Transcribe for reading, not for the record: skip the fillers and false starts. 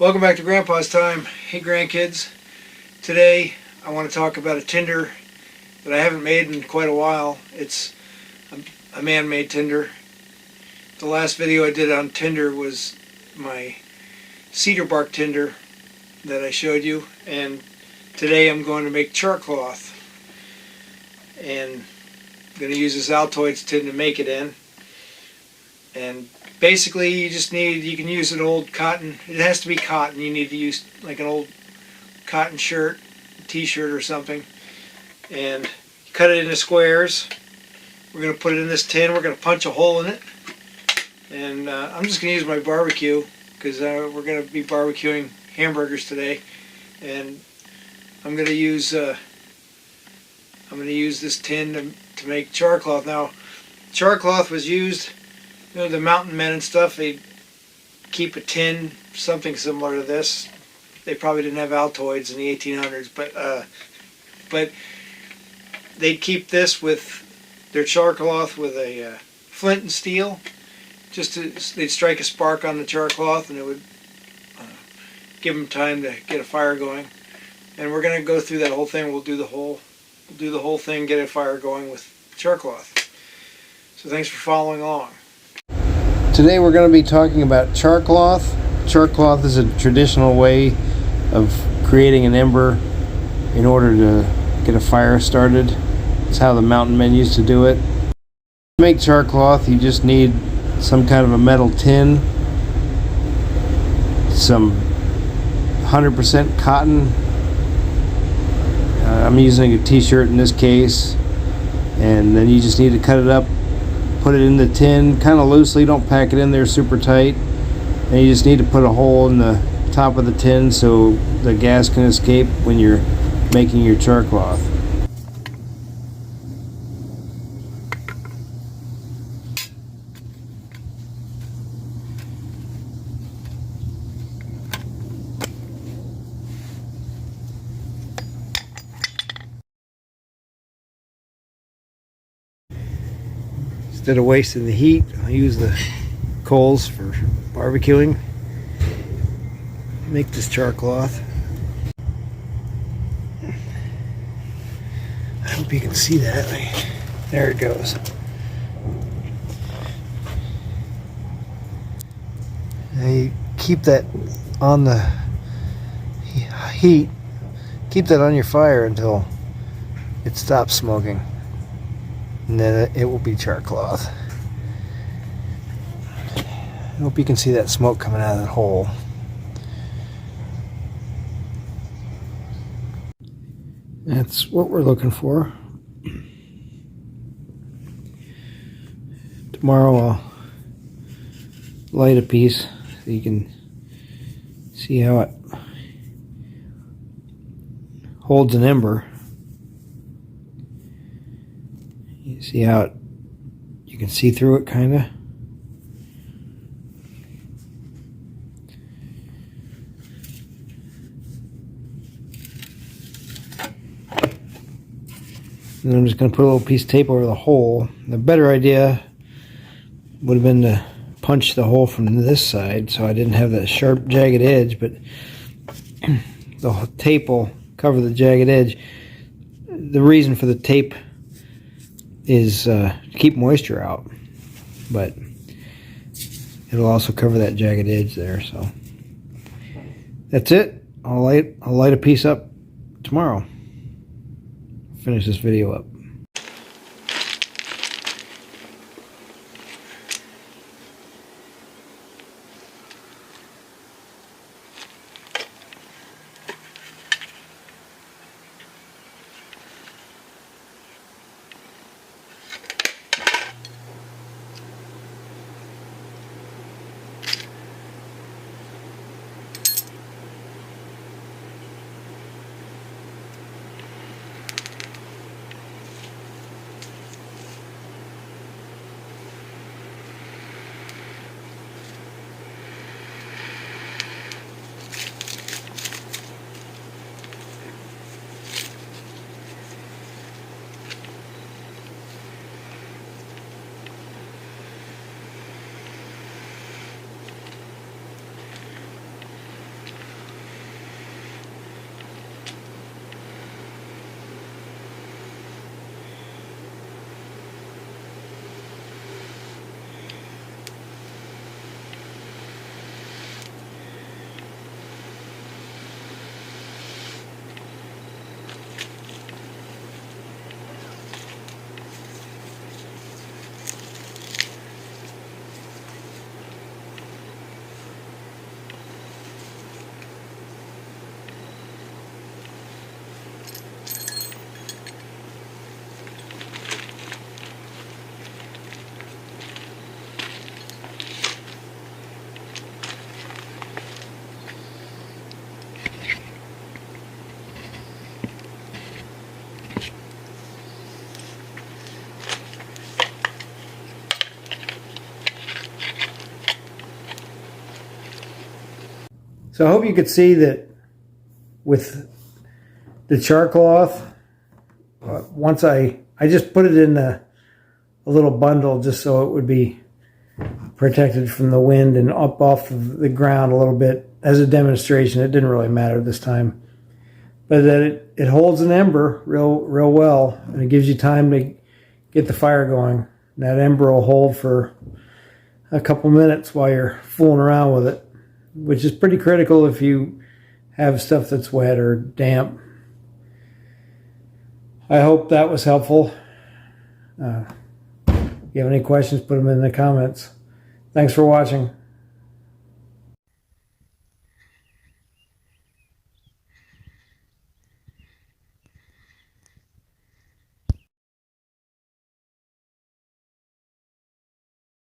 Welcome back to Grandpa's Time. Hey grandkids, today I want to talk about a tinder that I haven't made in quite a while. It's a man-made tinder. The last video I did on tinder was my cedar bark tinder that I showed you, and today I'm going to make charcloth, and I'm going to use this Altoids tin to make it in. And basically you can use an old cotton, it has to be cotton, you need to use like an old cotton shirt, t-shirt or something, and cut it into squares. We're going to put it in this tin, we're going to punch a hole in it, and I'm just going to use my barbecue because we're going to be barbecuing hamburgers today, and I'm going to use this tin to make charcloth. Now, charcloth was used, you know, the mountain men and stuff, they'd keep a tin, something similar to this. They probably didn't have Altoids in the 1800s, but they'd keep this with their charcloth with a flint and steel. They'd strike a spark on the charcloth, and it would give them time to get a fire going. And we're going to go through that whole thing. We'll do the whole thing, get a fire going with charcloth. So thanks for following along. Today we're going to be talking about charcloth. Charcloth is a traditional way of creating an ember in order to get a fire started. It's how the mountain men used to do it. To make charcloth, you just need some kind of a metal tin, some 100% cotton. I'm using a t-shirt in this case, and then you just need to cut it up, put it in the tin kind of loosely, don't pack it in there super tight, and you just need to put a hole in the top of the tin so the gas can escape when you're making your charcloth. Instead of wasting the heat, I'll use the coals for barbecuing. Make this charcloth. I hope you can see that. There it goes. Now you keep that on the heat. Keep that on your fire until it stops smoking, and then it will be charcloth. I hope you can see that smoke coming out of that hole. That's what we're looking for. Tomorrow I'll light a piece so you can see how it holds an ember. You see how you can see through it, kind of. And then I'm just going to put a little piece of tape over the hole. The better idea would have been to punch the hole from this side so I didn't have that sharp jagged edge, but the tape will cover the jagged edge. The reason for the tape is to keep moisture out, but it'll also cover that jagged edge there. So that's it. I'll light a piece up tomorrow. Finish this video up. So I hope you could see that with the Charcloth, once I just put it in a little bundle just so it would be protected from the wind and up off of the ground a little bit as a demonstration. It didn't really matter this time, but that it holds an ember real well, and it gives you time to get the fire going. And that ember will hold for a couple minutes while you're fooling around with it, which is pretty critical if you have stuff that's wet or damp. I hope that was helpful. If you have any questions, put them in the comments. Thanks for watching.